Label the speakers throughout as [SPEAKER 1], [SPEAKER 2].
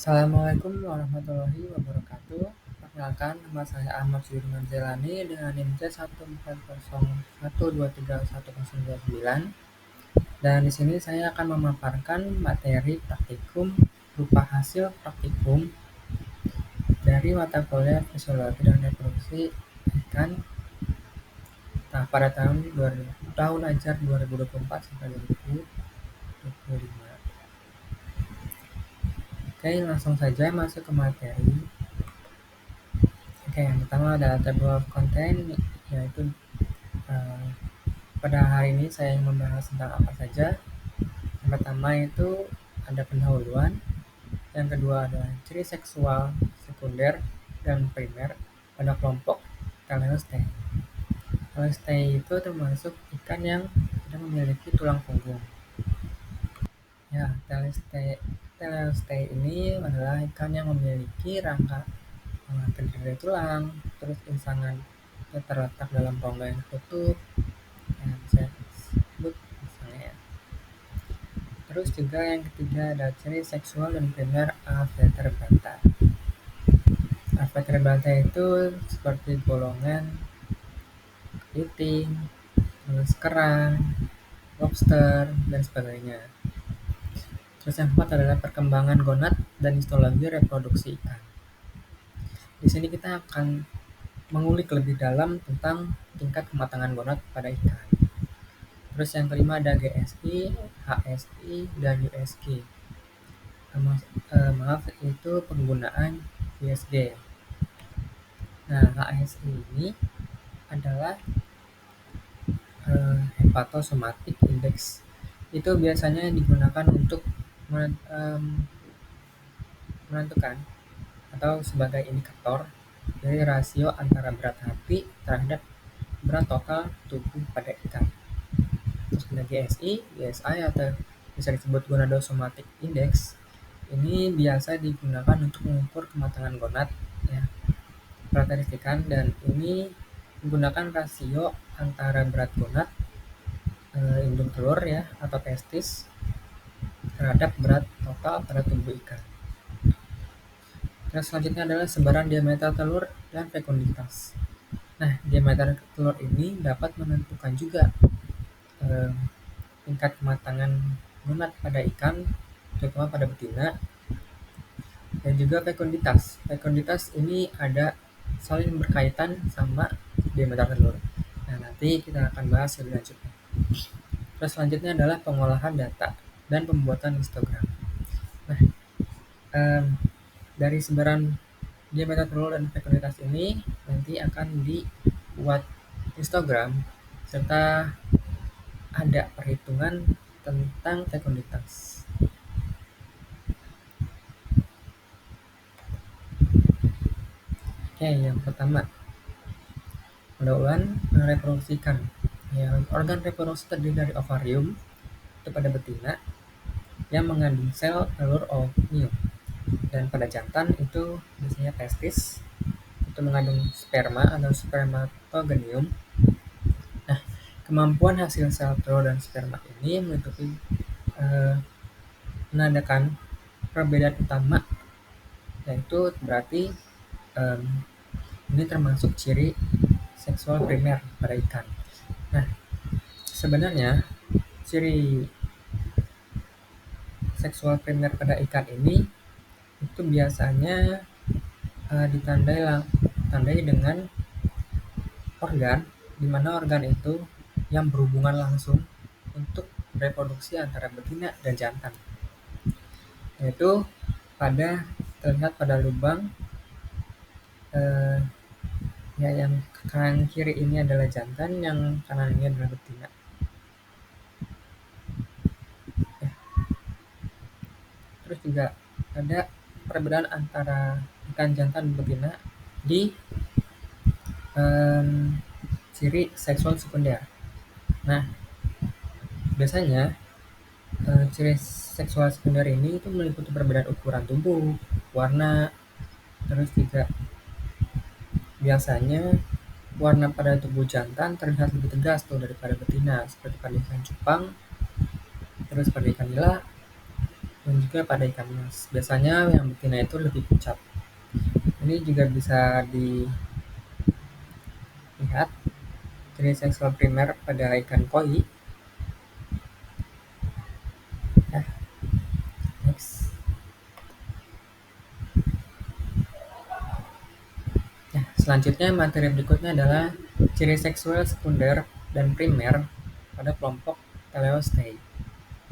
[SPEAKER 1] Assalamualaikum warahmatullahi wabarakatuh. Perkenalkan, nama saya Ahmad Sudirman Zelani dengan NIM C140123109. Dan di sini saya akan memaparkan materi praktikum berupa hasil praktikum dari mata kuliah Fisiologi dan Reproduksi ikan pada tahun ajar 2024 sampai 2025. Oke, langsung saja masuk ke materi. Oke, yang pertama adalah table of content, yaitu pada hari ini saya ingin membahas tentang apa saja. Yang pertama itu ada pendahuluan, yang kedua adalah ciri seksual sekunder dan primer pada kelompok Teleostei. Teleostei itu termasuk ikan yang tidak memiliki tulang punggung. Ya, Teleostei ini adalah ikan yang memiliki rangka terdiri dari tulang, terus insangan terletak dalam rongga yang tertutup, yang saya sebut misalnya ya. Terus juga yang ketiga ada ciri seksual dan primer Aveterbata. Aveterbata itu seperti golongan kepiting, terus kerang, lobster, dan sebagainya. Terus yang keempat adalah perkembangan gonad dan histologi reproduksi ikan. Di sini kita akan mengulik lebih dalam tentang tingkat kematangan gonad pada ikan. Terus yang kelima ada GSI, HSI, dan USG. Maaf, itu penggunaan USG. Nah, HSI ini adalah Hepatosomatic Index. Itu biasanya digunakan untuk menentukan atau sebagai indikator dari rasio antara berat hati terhadap berat total tubuh pada ikan. Terus ada GSI, GSI atau bisa disebut Gonadosomatic Index. Ini biasa digunakan untuk mengukur kematangan gonad ya, karakteristik ikan, dan ini menggunakan rasio antara berat gonad induk telur ya atau testis terhadap berat total pada tubuh ikan. Terus selanjutnya adalah sebaran diameter telur dan fekunditas. Nah, diameter telur ini dapat menentukan juga tingkat kematangan gonad pada ikan, terutama pada betina, dan juga fekunditas. Fekunditas ini ada saling berkaitan sama diameter telur. Nah, nanti kita akan bahas lebih lanjut. Terus selanjutnya adalah pengolahan data dan pembuatan histogram. Nah, dari sebaran diameter telur dan fekunditas ini nanti akan dibuat histogram serta ada perhitungan tentang fekunditas. Oke, yang pertama pendahuluan reproduksi ikan. Ya, organ reproduksi terdiri dari ovarium itu pada betina yang mengandung sel telur ovnium, dan pada jantan itu biasanya testis itu mengandung sperma atau spermatogonium. Nah, kemampuan hasil sel telur dan sperma ini menandakan perbedaan utama, yaitu berarti ini termasuk ciri seksual primer pada ikan. Nah, sebenarnya ciri seksual primer pada ikan ini itu biasanya ditandai dengan organ, di mana organ itu yang berhubungan langsung untuk reproduksi antara betina dan jantan, yaitu terlihat pada lubang ya, yang kanan kiri ini adalah jantan, yang kanan ini adalah betina. Terus juga ada perbedaan antara ikan jantan dan betina di ciri seksual sekunder. Nah, biasanya ciri seksual sekunder ini itu meliputi perbedaan ukuran tubuh, warna, terus juga biasanya warna pada tubuh jantan terlihat lebih tegas daripada betina, seperti pada ikan cupang, terus pada ikan nila, dan juga pada ikan mas. Biasanya yang betina itu lebih pucat. Ini juga bisa dilihat ciri seksual primer pada ikan koi. Ya, next. Nah, selanjutnya materi berikutnya adalah ciri seksual sekunder dan primer pada kelompok Teleostei.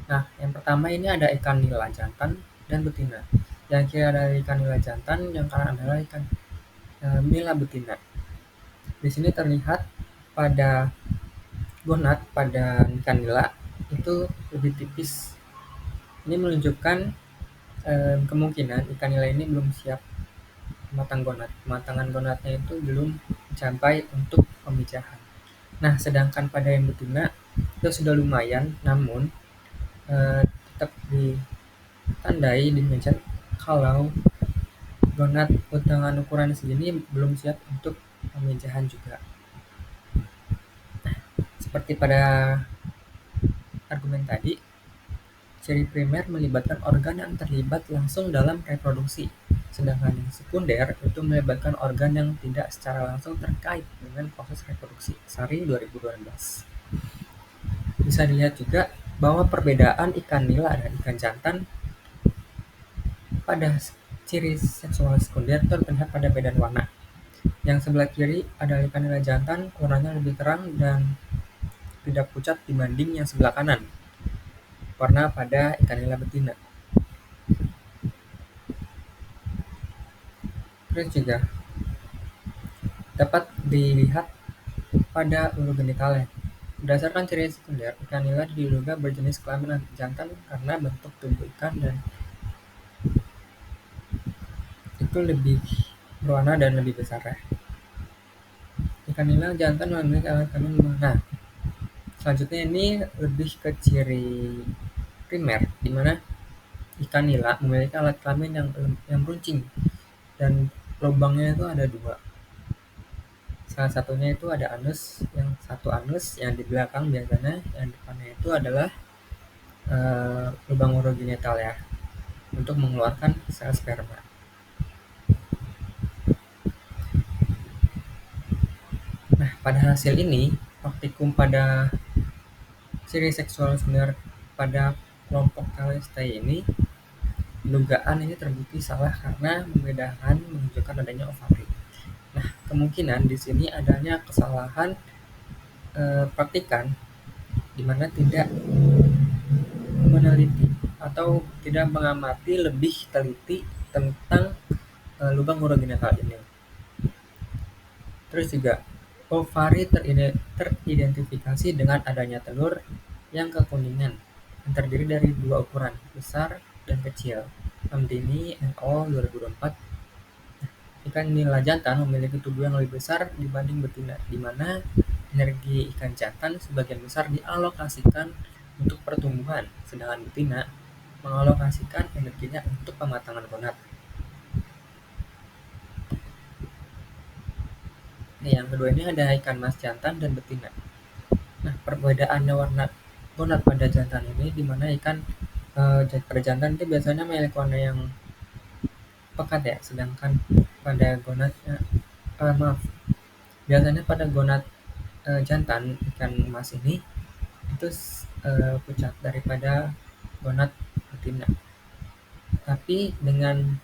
[SPEAKER 1] Nah, yang pertama ini ada ikan nila jantan dan betina. Yang kiri ada ikan nila jantan, yang kanan adalah ikan nila betina. Di sini terlihat pada gonad pada ikan nila itu lebih tipis. Ini menunjukkan kemungkinan ikan nila ini belum siap matang gonad. Kematangan gonadnya itu belum sampai untuk pemijahan. Nah, sedangkan pada yang betina itu sudah lumayan, namun tetap ditandai di mention kalau gonad dengan ukuran segini belum siap untuk pemijahan juga. Seperti pada argumen tadi, ciri primer melibatkan organ yang terlibat langsung dalam reproduksi, sedangkan yang sekunder itu melibatkan organ yang tidak secara langsung terkait dengan proses reproduksi. Sari 2012. Bisa dilihat juga bahwa perbedaan ikan nila dan ikan jantan pada ciri seksual sekunder itu terlihat pada beda warna. Yang sebelah kiri ada ikan nila jantan, warnanya lebih terang dan tidak pucat dibanding yang sebelah kanan, warna pada ikan nila betina. Terus juga dapat dilihat pada urogenitalnya. Berdasarkan ciri sekunder, ikan nila diduga berjenis kelamin jantan karena bentuk tubuh ikan dan itu lebih berwarna dan lebih besar ya. Ikan nila jantan memiliki alat kelamin. Nah, selanjutnya ini lebih ke ciri primer, di mana ikan nila memiliki alat kelamin yang runcing dan lubangnya itu ada dua. Salah satunya itu ada anus, yang satu anus yang di belakang biasanya, yang depannya itu adalah lubang urogenital ya, untuk mengeluarkan sel sperma. Nah, pada hasil ini, praktikum pada ciri seksual sekunder pada kelompok Teleostei ini, dugaan ini terbukti salah karena membedakan menunjukkan adanya ovari. Nah, kemungkinan di sini adanya kesalahan praktikan di mana tidak meneliti atau tidak mengamati lebih teliti tentang lubang urogenital ini. Terus juga ovari teridentifikasi dengan adanya telur yang kekuningan yang terdiri dari dua ukuran, besar dan kecil. Hamdini et al. 2024. Ikan nila jantan memiliki tubuh yang lebih besar dibanding betina, di mana energi ikan jantan sebagian besar dialokasikan untuk pertumbuhan, sedangkan betina mengalokasikan energinya untuk pematangan gonad. Yang kedua ini ada ikan mas jantan dan betina. Nah, perbedaannya warna gonad pada jantan ini, di mana ikan pada jantan itu biasanya memiliki warna yang pekat ya, sedangkan pada gonadnya biasanya pada gonad jantan ikan emas ini itu pucat daripada gonad betina. Tapi dengan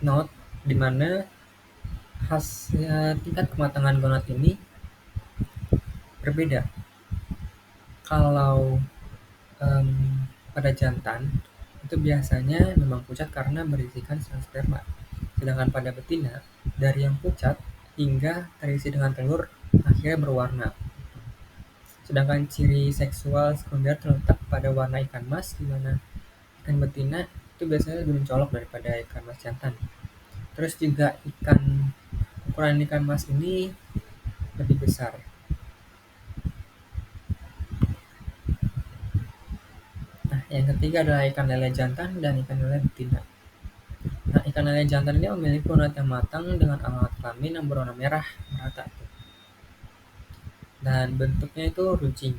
[SPEAKER 1] note di mana hasil tingkat kematangan gonad ini berbeda. Kalau pada jantan itu biasanya memang pucat karena berisikan sel sperma, sedangkan pada betina dari yang pucat hingga terisi dengan telur akhirnya berwarna. Sedangkan ciri seksual sekunder terletak pada warna ikan mas, di mana ikan betina itu biasanya lebih mencolok daripada ikan mas jantan. Terus juga ukuran ikan mas ini lebih besar. Nah, yang ketiga adalah ikan lele jantan dan ikan lele betina. Nah, ikan lele jantan ini memiliki gonad yang matang dengan alat kelamin yang berwarna merah merata dan bentuknya itu runcing.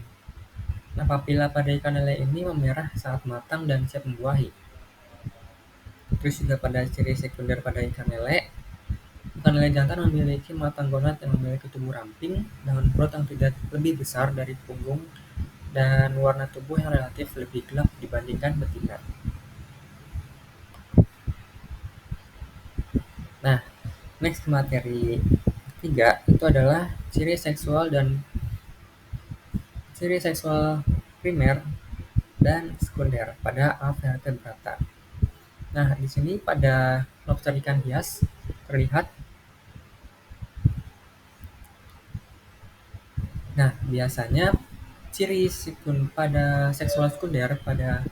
[SPEAKER 1] Nah, papila pada ikan lele ini memerah saat matang dan siap membuahi. Terus juga pada ciri sekunder pada ikan lele jantan memiliki mata gonad yang memiliki tubuh ramping dengan perut yang tidak lebih besar dari punggung dan warna tubuh yang relatif lebih gelap dibandingkan betina. Nah, next materi ketiga itu adalah ciri seksual primer dan sekunder pada Avertebrata. Nah, di sini pada lobster ikan hias terlihat. Nah, biasanya ciri pada seksual sekunder pada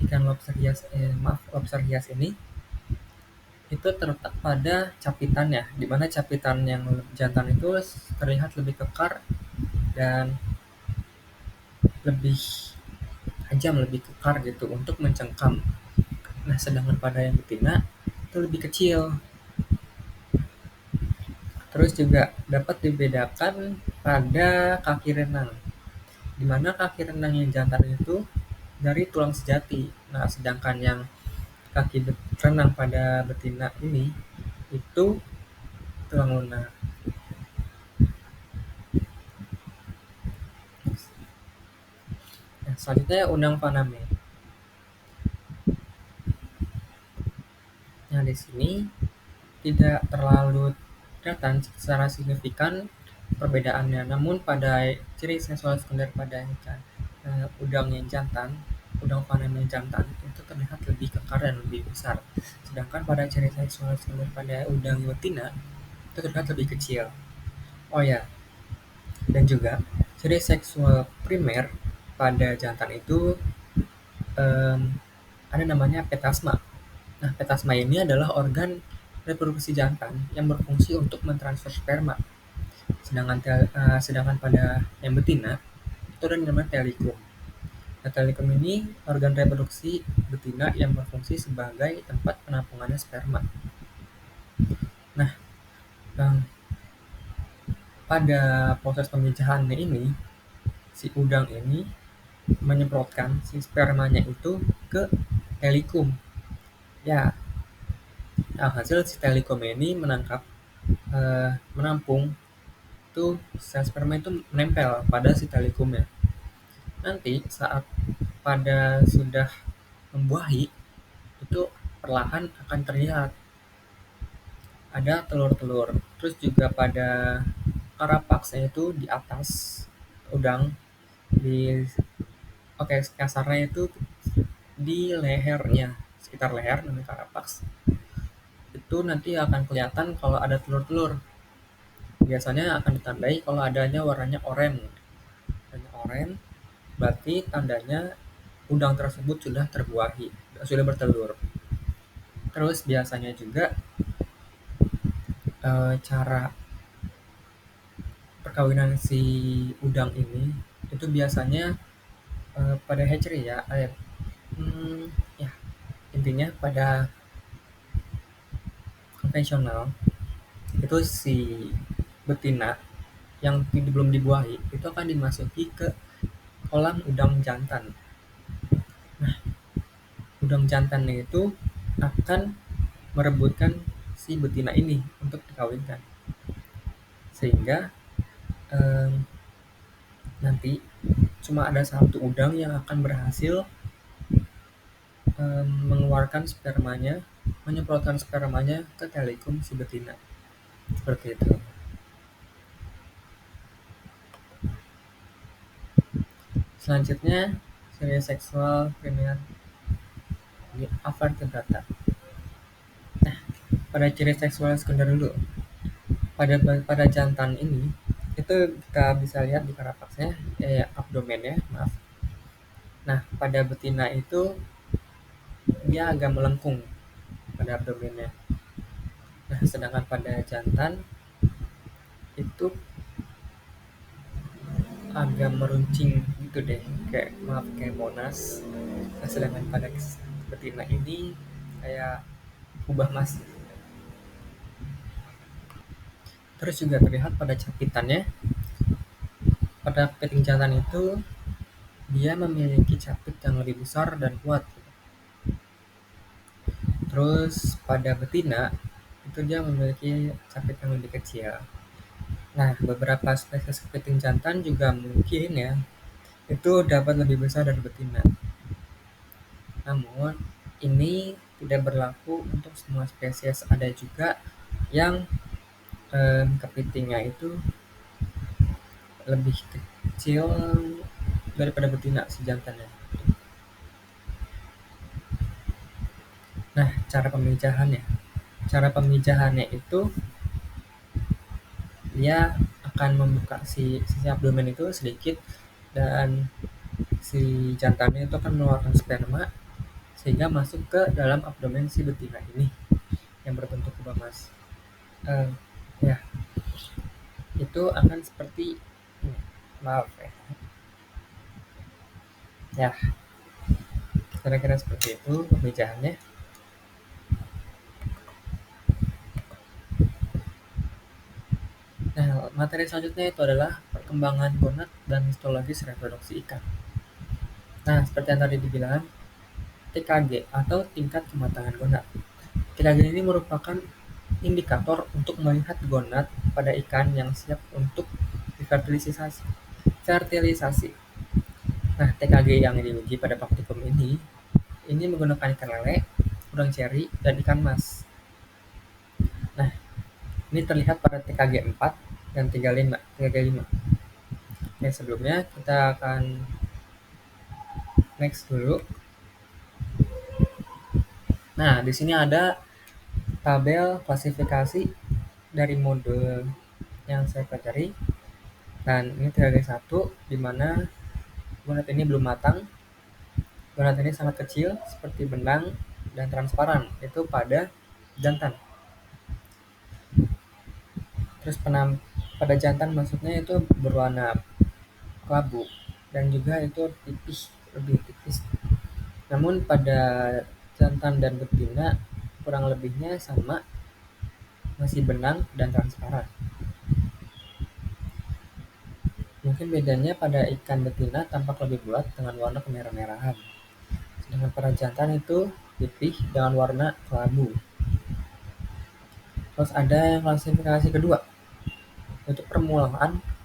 [SPEAKER 1] ikan lobster hias ini itu terletak pada capitannya, di mana capitan yang jantan itu terlihat lebih kekar dan lebih tajam, lebih kekar gitu untuk mencengkam. Nah, sedangkan pada yang betina itu lebih kecil. Terus juga dapat dibedakan pada kaki renang, di mana kaki renang yang jantan itu dari tulang sejati. Nah, sedangkan yang kaki renang pada betina ini itu tulang lunak. Nah, selanjutnya undang Paname. Nah, di sini tidak terlalu kelihatan secara signifikan perbedaannya, namun pada ciri sensual sekunder pada ikan udang yang jantan, udang Paname yang jantan itu terlihat lebih kekar dan lebih besar. Sedangkan pada ciri seksual sekunder pada udang betina itu terlihat lebih kecil. Oh ya, dan juga ciri seksual primer pada jantan itu em, ada namanya petasma. Nah, petasma ini adalah organ reproduksi jantan yang berfungsi untuk mentransfer sperma. Sedangkan pada yang betina itu ada namanya telikum. Nah, telikum ini organ reproduksi betina yang berfungsi sebagai tempat penampungannya sperma. Nah, yang pada proses pemijahannya ini, si udang ini menyemprotkan si spermanya itu ke telikum. Ya, nah, hasil si telikum ini menampung itu sel sperma itu menempel pada si telikumnya. Nanti saat pada sudah membuahi itu perlahan akan terlihat ada telur-telur. Terus juga pada karapaksnya itu di atas udang, di kasarnya itu di lehernya, sekitar leher namanya karapaks. Itu nanti akan kelihatan kalau ada telur-telur. Biasanya akan ditandai kalau adanya warnanya oranye. Warnanya oranye berarti tandanya udang tersebut sudah terbuahi, sudah bertelur. Terus biasanya juga cara perkawinan si udang ini itu biasanya pada hatchery ya, ya intinya pada konvensional itu si betina yang belum dibuahi itu akan dimasuki ke kolam udang jantan. Nah, udang jantannya itu akan merebutkan si betina ini untuk dikawinkan, sehingga nanti cuma ada satu udang yang akan berhasil mengeluarkan spermanya, menyemprotkan spermanya ke telikum si betina. Seperti itu. Selanjutnya, ciri seksual primer di Avertebrata. Nah, pada ciri seksual sekunder dulu. Pada jantan ini itu kita bisa lihat di karapaksnya, abdomennya, maaf. Nah, pada betina itu dia agak melengkung pada abdomennya. Nah, sedangkan pada jantan itu agak meruncing gitu deh, kayak monas. Nah, sedangkan pada betina ini kayak kubah mas. Terus juga terlihat pada capitannya, pada kepiting jantan itu dia memiliki capit yang lebih besar dan kuat. Terus pada betina itu dia memiliki capit yang lebih kecil. Nah, beberapa spesies kepiting jantan juga mungkin ya itu dapat lebih besar dari betina. Namun, ini tidak berlaku untuk semua spesies. Ada juga yang kepitingnya itu lebih kecil daripada betina si jantannya. Nah, cara pemijahannya. Cara pemijahannya itu dia akan membuka sisi abdomen itu sedikit dan si jantannya itu akan mengeluarkan sperma sehingga masuk ke dalam abdomen si betina ini yang berbentuk kubah emas. Eh, ya, itu akan seperti ini. Maaf ya. Ya, kira-kira seperti itu pemijahannya. Nah, materi selanjutnya itu adalah perkembangan gonad dan histologis reproduksi ikan. Nah, seperti yang tadi dibilang, TKG atau tingkat kematangan gonad. TKG ini merupakan indikator untuk melihat gonad pada ikan yang siap untuk divertilisasi. Fertilisasi. Nah, TKG yang diuji pada praktikum ini menggunakan ikan lele, udang ceri, dan ikan mas. Nah, ini terlihat pada TKG 4 dan 35. Oke, sebelumnya kita akan next dulu. Nah, di sini ada tabel klasifikasi dari mode yang saya pelajari. Dan ini TKG 1 di mana gonad ini belum matang. Gonad ini sangat kecil seperti benang dan transparan, itu pada jantan. Terus pada jantan maksudnya itu berwarna kelabu dan juga itu tipis, lebih tipis. Namun pada jantan dan betina kurang lebihnya sama, masih benang dan transparan. Mungkin bedanya pada ikan betina tampak lebih bulat dengan warna kemerah-merahan. Sedangkan pada jantan itu pipih dengan warna kelabu. Terus ada yang klasifikasi kedua, yaitu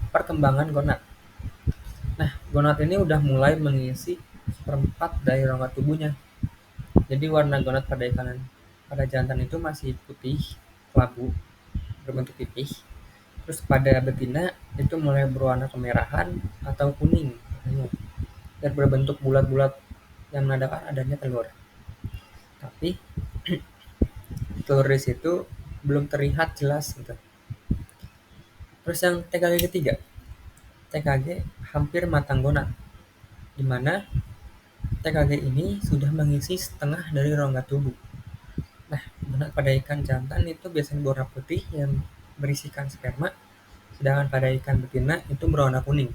[SPEAKER 1] perkembangan gonad. Nah, gonad ini udah mulai mengisi seperempat dari rongga tubuhnya. Jadi warna gonad pada jantan itu masih putih, kelabu, berbentuk pipih. Terus pada betina itu mulai berwarna kemerahan atau kuning, dan berbentuk bulat-bulat yang menandakan adanya telur. Tapi telur di situ belum terlihat jelas gitu. Terus yang TKG ketiga, TKG hampir matang gonad, di mana TKG ini sudah mengisi setengah dari rongga tubuh. Nah, gonad pada ikan jantan itu biasanya berwarna putih yang berisikan sperma, sedangkan pada ikan betina itu berwarna kuning.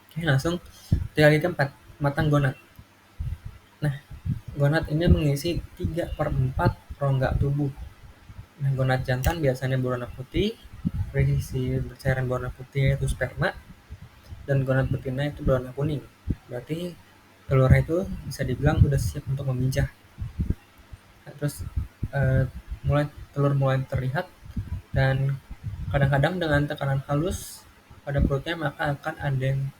[SPEAKER 1] Oke, langsung TKG keempat, matang gonad. Nah, gonad ini mengisi 3/4 rongga tubuh. Nah, gonad jantan biasanya berwarna putih, berisi cairan berwarna putih yaitu sperma, dan gonad betina itu berwarna kuning. Berarti telurnya itu bisa dibilang udah siap untuk memijah. Nah, terus telur mulai terlihat dan kadang-kadang dengan tekanan halus pada perutnya maka akan ada yang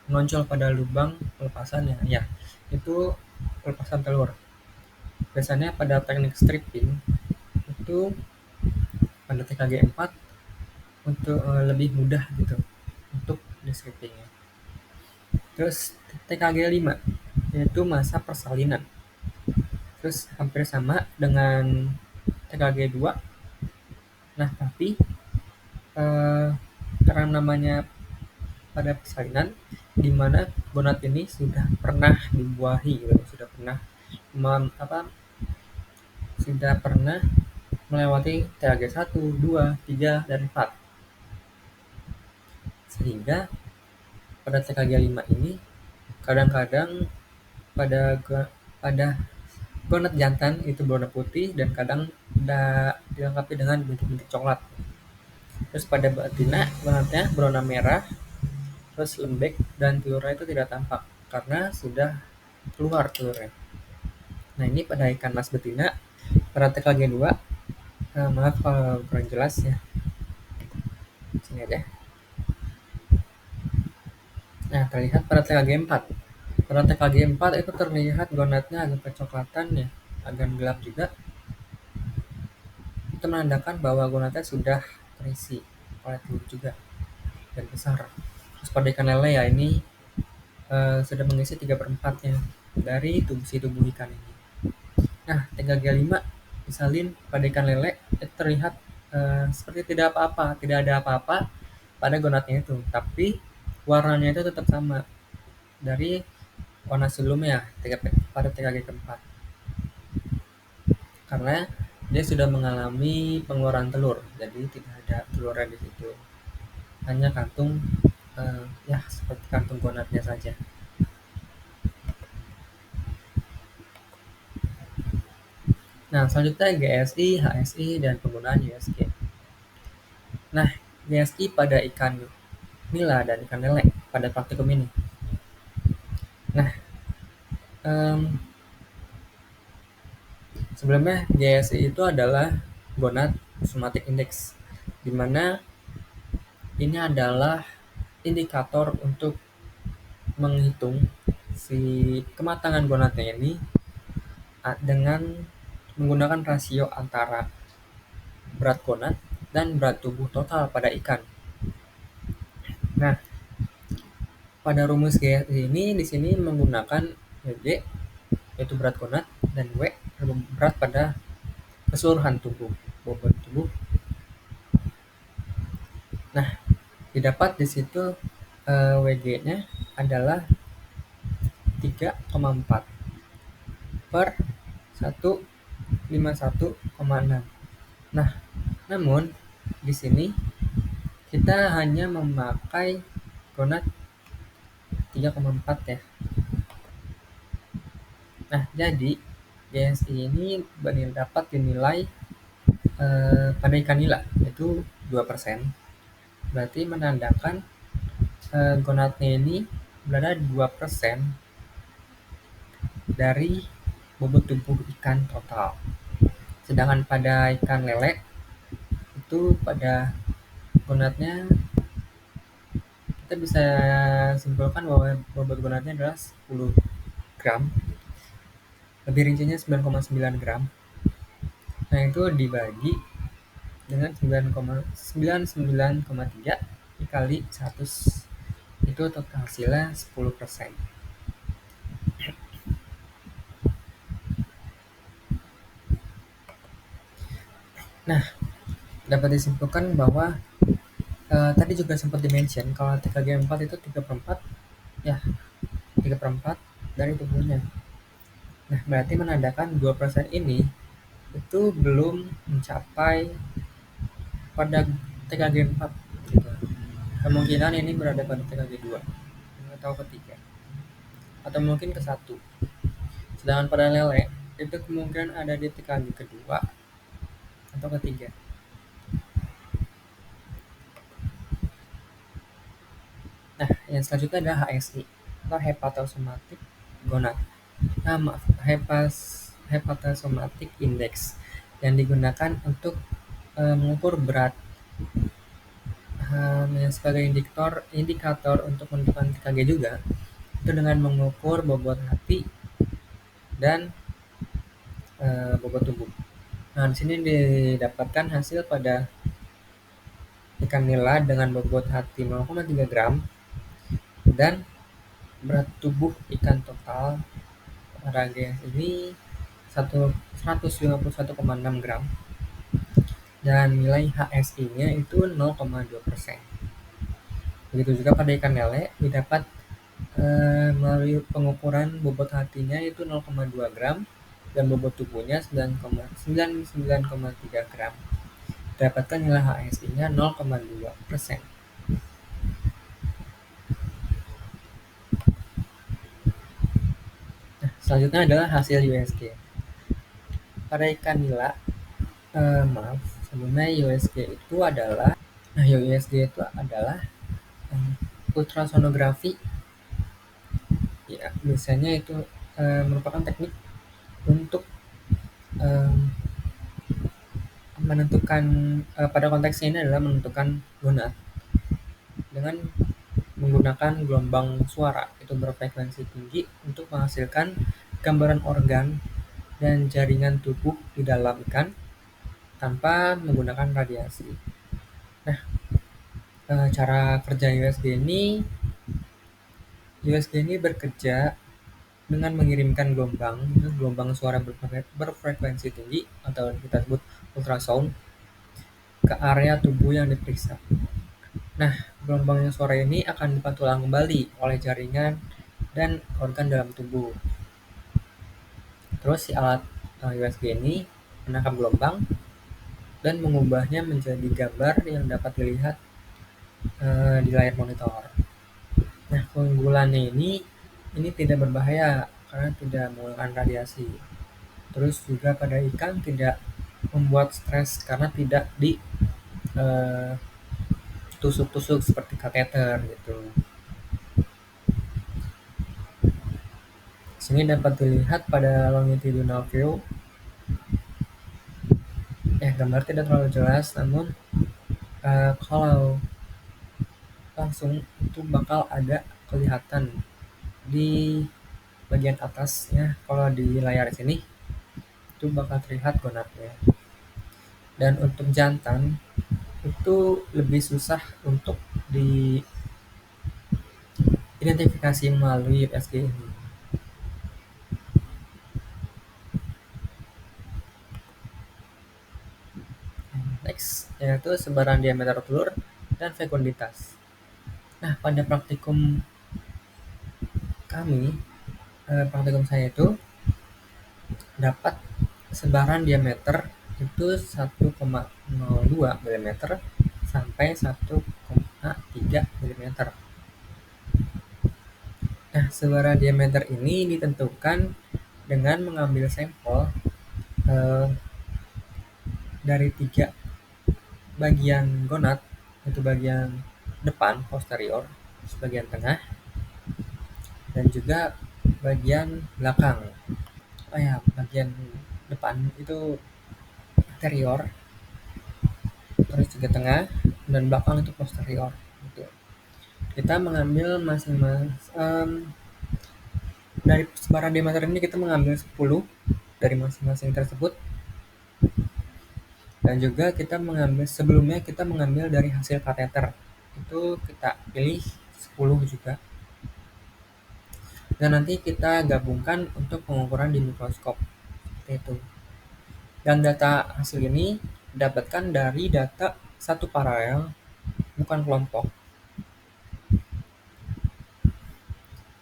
[SPEAKER 1] menonjol pada lubang pelepasannya. Ya, itu pelepasan telur. Biasanya pada teknik stripping itu pada TKG 4 untuk lebih mudah gitu untuk di strippingnya. Terus TKG 5 yaitu masa persalinan. Terus hampir sama dengan TKG 2. Nah, tapi karena namanya pada persalinan, di mana gonad ini sudah pernah dibuahi gitu, sudah pernah melewati TKG 1, 2, 3, dan 4. Sehingga pada TKG 5 ini kadang-kadang pada gonad jantan itu berwarna putih dan kadang dilengkapi dengan bintik-bintik coklat. Terus pada betina gonadnya berwarna merah, terus lembek dan telurnya itu tidak tampak karena sudah keluar telurnya. Nah ini pada ikan mas betina pada TKG 2, maaf kalau kurang jelas ya, sini aja. Nah terlihat pada TKG 4. Pada TKG 4 itu terlihat gonadnya agak kecoklatan ya, agak gelap juga. Itu menandakan bahwa gonadnya sudah terisi oleh telur juga dan besar. Terus pada ikan lele ya ini sudah mengisi 3/4-nya dari si tubuh ikan ini. Nah, TKG 5 disalin pada ikan lele itu terlihat seperti tidak apa-apa, tidak ada apa-apa pada gonadnya itu, tapi warnanya itu tetap sama dari warna sebelumnya pada TKG keempat, karena dia sudah mengalami pengeluaran telur, jadi tidak ada telurnya di situ, hanya kantung ya seperti kantung gonadnya saja. Nah, selanjutnya GSI, HSI, dan penggunaan USG. Nah, GSI pada ikan nila dan ikan lele pada praktikum ini. Nah, em, sebelumnya GSI itu adalah gonad somatic index, di mana ini adalah indikator untuk menghitung si kematangan gonadnya ini dengan menggunakan rasio antara berat gonad dan berat tubuh total pada ikan. Nah, pada rumus GSI ini di sini menggunakan G yaitu berat gonad dan W berat pada keseluruhan tubuh, bobot tubuh. Nah, didapat di situ WG-nya adalah 3,4 per 151,6. Nah, namun di sini kita hanya memakai gonad 3,4 ya. Nah, jadi GSI ini dapat dinilai pada ikan nila yaitu 2%. Berarti menandakan gonadnya ini berada 2% dari bobot tubuh ikan total. Sedangkan pada ikan lele itu pada gonadnya kita bisa simpulkan bahwa bobot gonadnya adalah 10 gram. Lebih rincinya 9,9 gram. Nah, itu dibagi dengan 99,3 dikali 100, itu total hasilnya 10%. Nah, dapat disimpulkan bahwa tadi juga sempat dimention kalau TKG 4 itu 3/4 ya, 3/4 dari tubuhnya. Nah, berarti menandakan 2% ini itu belum mencapai pada TKG 4 gitu. Kemungkinan ini berada pada TKG 2 atau ketiga, atau mungkin ke 1. Sedangkan pada lele itu kemungkinan ada di TKG kedua atau ketiga. Nah, yang selanjutnya adalah HSI atau hepatosomatic gonad. Nah, maaf, hepatosomatic index yang digunakan untuk mengukur berat yang sebagai indikator untuk menentukan TKG juga, itu dengan mengukur bobot hati dan bobot tubuh. Nah, di sini didapatkan hasil pada ikan nila dengan bobot hati 0,3 gram dan berat tubuh ikan total pada GS ini 151,6 gram dan nilai HSI-nya itu 0,2%. Begitu juga pada ikan lele didapat melalui pengukuran bobot hatinya itu 0,2 gram dan bobot tubuhnya 99,3 gram. Dapatkan nilai HSI-nya 0,2%. Nah, selanjutnya adalah hasil USG. Pada ikan nila, maaf, sebelumnya USG itu adalah, USG itu adalah ultrasonografi. Ya, biasanya itu merupakan teknik untuk em, menentukan, pada konteksnya ini adalah menentukan gonad dengan menggunakan gelombang suara itu berfrekuensi tinggi untuk menghasilkan gambaran organ dan jaringan tubuh di dalam ikan tanpa menggunakan radiasi. Nah, cara kerja USG ini bekerja dengan mengirimkan gelombang suara berfrekuensi tinggi atau kita sebut ultrasound ke area tubuh yang diperiksa. Nah, gelombang suara ini akan dipantul kembali oleh jaringan dan organ dalam tubuh. Terus si alat USG ini menangkap gelombang dan mengubahnya menjadi gambar yang dapat dilihat di layar monitor. Nah, keunggulannya ini tidak berbahaya karena tidak menggunakan radiasi. Terus juga pada ikan tidak membuat stres karena tidak ditusuk-tusuk seperti kateter gitu. Sini dapat dilihat pada longitudinal view. Gambar tidak terlalu jelas, namun kalau langsung itu bakal ada kelihatan di bagian atasnya. Kalau di layar sini itu bakal terlihat gonadnya. Dan untuk jantan itu lebih susah untuk diidentifikasi melalui USG ini. Next, yaitu sebaran diameter telur dan fekunditas. Nah, pada praktikum saya itu dapat sebaran diameter itu 1,02 mm sampai 1,3 mm. Nah, sebaran diameter ini ditentukan dengan mengambil sampel dari 3 bagian gonad, yaitu bagian depan posterior, bagian tengah, dan juga bagian belakang. Bagian depan itu anterior, terus juga tengah, dan belakang itu posterior. Gitu. Kita mengambil dari sebaran diameter ini kita mengambil 10 dari masing-masing tersebut, dan juga sebelumnya kita mengambil dari hasil kateter itu kita pilih 10 juga, dan nanti kita gabungkan untuk pengukuran di mikroskop seperti itu. Dan data hasil ini didapatkan dari data satu paralel, bukan kelompok.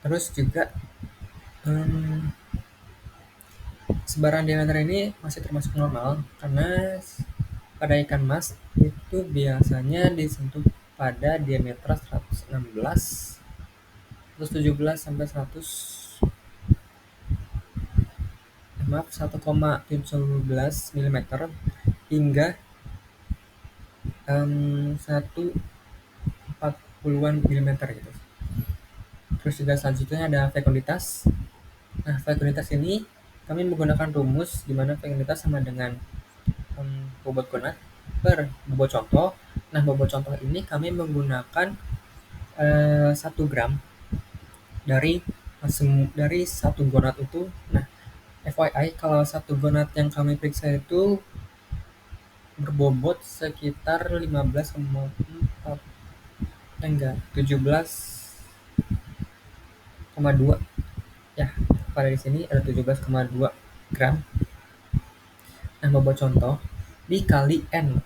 [SPEAKER 1] Terus juga sebaran diameter ini masih termasuk normal karena pada ikan mas itu biasanya disentuh pada diameter 116, 117 sampai 1,17 mm hingga 140-an mm gitu. Terus juga selanjutnya ada fekunditas. Nah, fekunditas ini kami menggunakan rumus di mana fekunditas sama dengan bobot gonad per bobot contoh. Nah, bobot contoh ini kami menggunakan 1 gram dari satu gonad itu. Nah, FYI kalau satu gonad yang kami periksa itu berbobot sekitar 17,2 ya. Pada di sini ada 17,2 gram. Nah, bobot contoh dikali N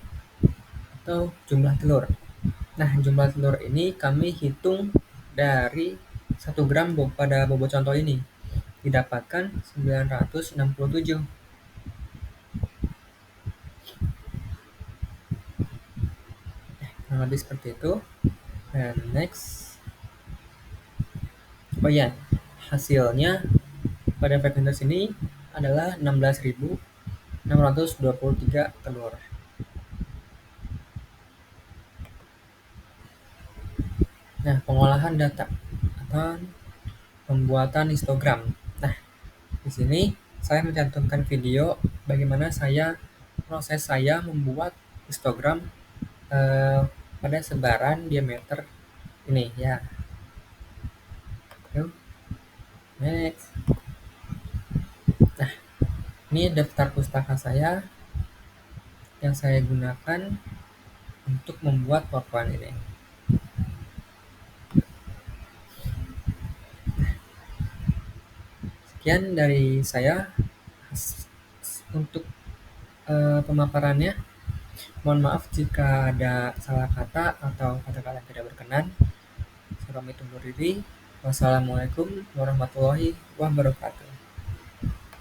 [SPEAKER 1] atau jumlah telur. Nah, jumlah telur ini kami hitung dari 1 gram pada bobot contoh ini. Didapatkan 967. Kurang lebih seperti itu. Dan next. Hasilnya pada fekunditas ini adalah 16.623 telur. Nah, pengolahan data atau pembuatan histogram. Nah, Di sini saya mencantumkan video bagaimana proses saya membuat histogram eh, pada sebaran diameter ini ya. Yuk, next. Nah, ini daftar pustaka saya yang saya gunakan untuk membuat PowerPoint ini. Sekian dari saya untuk pemaparannya. Mohon maaf jika ada salah kata atau kata-kata yang tidak berkenan. Saya pamit undur diri. Wassalamualaikum warahmatullahi wabarakatuh.